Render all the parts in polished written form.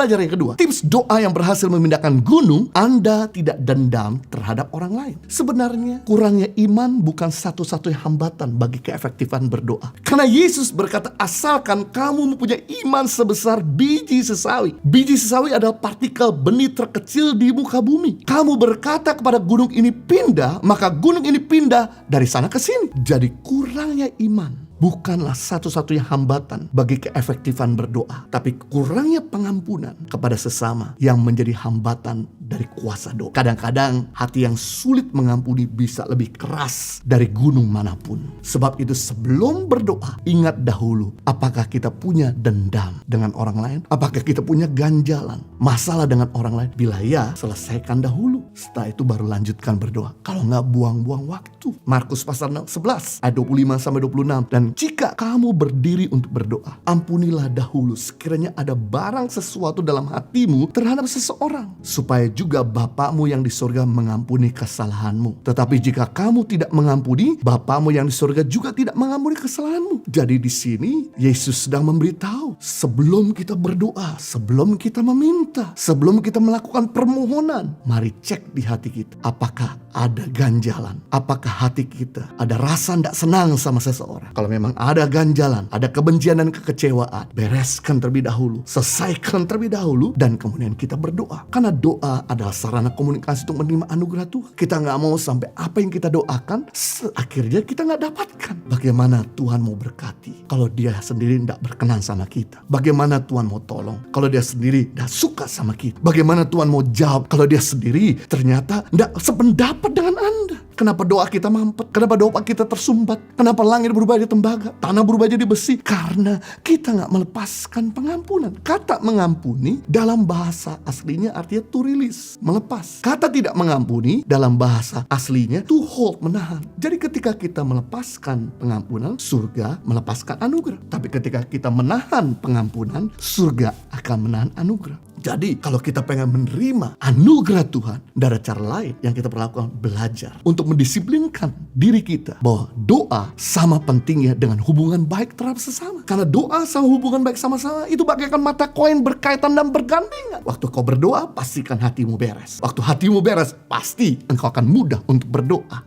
belajar yang kedua. Tips doa yang berhasil memindahkan gunung, Anda tidak dendam terhadap orang lain. Sebenarnya kurangnya iman bukan satu-satunya hambatan bagi keefektifan berdoa. Karena Yesus berkata, asalkan kamu mempunyai iman sebesar biji sesawi. Biji sesawi adalah partikel benih terkecil di muka bumi. Kamu berkata kepada gunung ini pindah, maka gunung ini pindah dari sana ke sini. Jadi kurangnya iman bukanlah satu-satunya hambatan bagi keefektifan berdoa, tapi kurangnya pengampunan kepada sesama yang menjadi hambatan dari kuasa doa. Kadang-kadang hati yang sulit mengampuni bisa lebih keras dari gunung manapun. Sebab itu sebelum berdoa, ingat dahulu apakah kita punya dendam dengan orang lain, apakah kita punya ganjalan, masalah dengan orang lain. Bila ya, selesaikan dahulu. Setelah itu baru lanjutkan berdoa. Kalau nggak, buang-buang waktu. Markus pasal 11 ayat 25-26. Dan jika kamu berdiri untuk berdoa, ampunilah dahulu sekiranya ada barang sesuatu dalam hatimu terhadap seseorang, supaya juga Bapamu yang di surga mengampuni kesalahanmu. Tetapi jika kamu tidak mengampuni, Bapamu yang di surga juga tidak mengampuni kesalahanmu. Jadi di sini Yesus sedang memberitahu, sebelum kita berdoa, sebelum kita meminta, sebelum kita melakukan permohonan, mari cek di hati kita, apakah ada ganjalan, apakah hati kita ada rasa tidak senang sama seseorang. Kalau memang ada ganjalan, ada kebencian dan kekecewaan, bereskan terlebih dahulu, selesaikan terlebih dahulu, dan kemudian kita berdoa. Karena doa adalah sarana komunikasi untuk menerima anugerah Tuhan. Kita gak mau sampai apa yang kita doakan akhirnya kita gak dapatkan. Bagaimana Tuhan mau berkati kalau dia sendiri tidak berkenan sama kita? Bagaimana Tuhan mau tolong kalau dia sendiri tidak suka sama kita? Bagaimana Tuhan mau jawab kalau dia sendiri ternyata tidak sependapat dengan Anda? Kenapa doa kita mampet? Kenapa doa kita tersumbat? Kenapa langit berubah jadi tembaga? Tanah berubah jadi besi? Karena kita gak melepaskan pengampunan. Kata mengampuni dalam bahasa aslinya artinya to release, melepas. Kata tidak mengampuni dalam bahasa aslinya to hold, menahan. Jadi ketika kita melepaskan pengampunan, surga melepaskan anugerah. Tapi ketika kita menahan pengampunan, surga akan menahan anugerah. Jadi kalau kita pengen menerima anugerah Tuhan, ada cara lain yang kita perlakukan, belajar untuk mendisiplinkan diri kita bahwa doa sama pentingnya dengan hubungan baik terhadap sesama. Karena doa sama hubungan baik sama-sama itu bagaikan mata koin berkaitan dan bergandengan. Waktu kau berdoa, pastikan hatimu beres. Waktu hatimu beres, pasti engkau akan mudah untuk berdoa.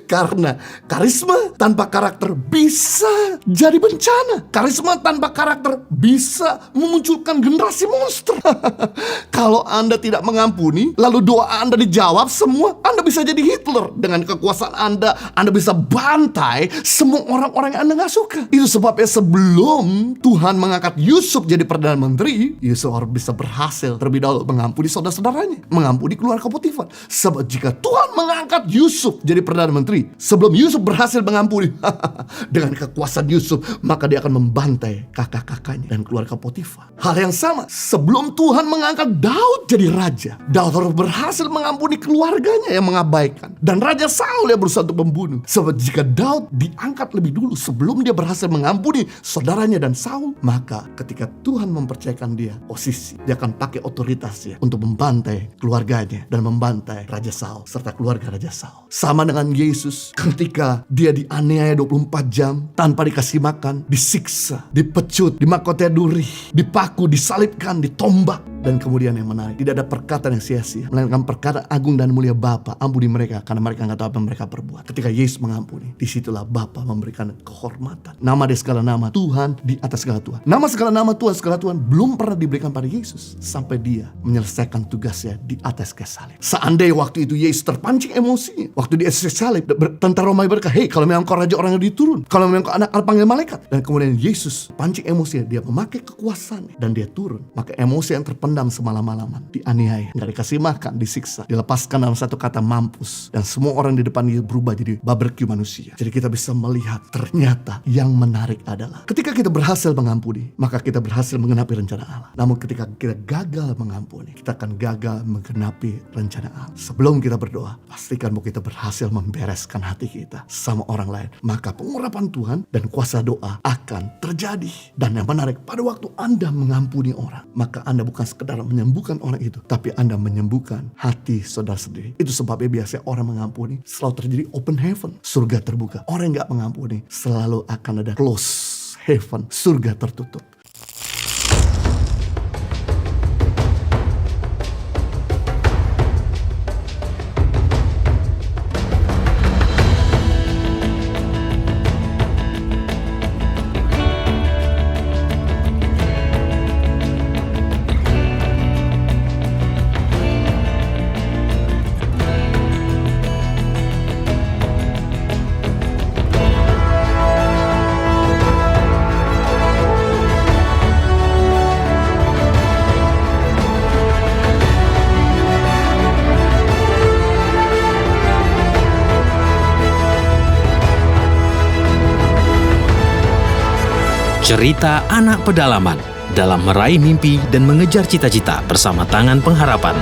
Karena karisma tanpa karakter bisa jadi bencana. Karisma tanpa karakter bisa memunculkan generasi monster. Kalau Anda tidak mengampuni, lalu doa Anda dijawab semua, Anda bisa jadi Hitler. Dengan kekuasaan Anda bisa bantai semua orang-orang yang Anda gak suka. Itu sebabnya sebelum Tuhan mengangkat Yusuf jadi Perdana Menteri, Yusuf harus bisa berhasil terlebih dahulu mengampuni saudara-saudaranya, mengampuni keluarga Potifar. Sebab jika Tuhan mengangkat Yusuf jadi Perdana Menteri, sebelum Yusuf berhasil mengampuni dengan kekuasaan Yusuf, maka dia akan membantai kakak-kakaknya dan keluarga Potifar. Hal yang sama, sebelum Tuhan mengangkat Daud jadi raja, Daud harus berhasil mengampuni keluarganya yang mengabaikan, dan Raja Saul yang berusaha untuk membunuh. Sebab jika Daud diangkat lebih dulu sebelum dia berhasil mengampuni saudaranya dan Saul, maka ketika Tuhan mempercayakan dia posisi, dia akan pakai otoritasnya untuk membantai keluarganya dan membantai Raja Saul serta keluarga Raja Saul. Sama dengan Yesus, ketika dia dianiaya 24 jam tanpa dikasih makan, disiksa, dipecut, dimahkotai duri, dipaku, disalibkan, ditombak. Dan kemudian yang menarik, tidak ada perkataan yang sia-sia, melainkan perkataan agung dan mulia, Bapa, ampuni mereka karena mereka nggak tahu apa yang mereka perbuat. Ketika Yesus mengampuni, disitulah Bapa memberikan kehormatan. Nama dia segala nama, Tuhan di atas segala Tuhan. Nama segala nama, Tuhan segala Tuhan belum pernah diberikan pada Yesus sampai dia menyelesaikan tugasnya di atas kayu salib. Seandainya waktu itu Yesus terpancing emosinya, waktu di atas salib, tentara Romawi berkata, hei, kalau memang kau raja orang yang diturun, kalau memang kau anak panggil malaikat. Dan kemudian Yesus pancing emosinya, dia memakai kekuasaannya dan dia turun. Maka emosi yang terpendam semalam-malaman, dianiaya, gak dikasih makan, disiksa, dilepaskan dalam satu kata, mampus. Dan semua orang di depan dia berubah jadi barbecue manusia. Jadi kita bisa melihat ternyata yang menarik adalah ketika kita berhasil mengampuni, maka kita berhasil menggenapi rencana Allah. Namun ketika kita gagal mengampuni, kita akan gagal menggenapi rencana Allah. Sebelum kita berdoa, pastikan bahwa kita berhasil membereskan hati kita sama orang lain. Maka pengurapan Tuhan dan kuasa doa akan terjadi. Dan yang menarik, pada waktu Anda mengampuni orang, maka Anda bukan sekedar menyembuhkan orang itu, tapi Anda menyembuhkan hati saudara sendiri. Itu sebabnya biasanya orang mengampuni selalu terjadi open heaven, surga terbuka. Orang yang gak mengampuni selalu akan ada close heaven, surga tertutup. Cerita anak pedalaman dalam meraih mimpi dan mengejar cita-cita bersama Tangan Pengharapan.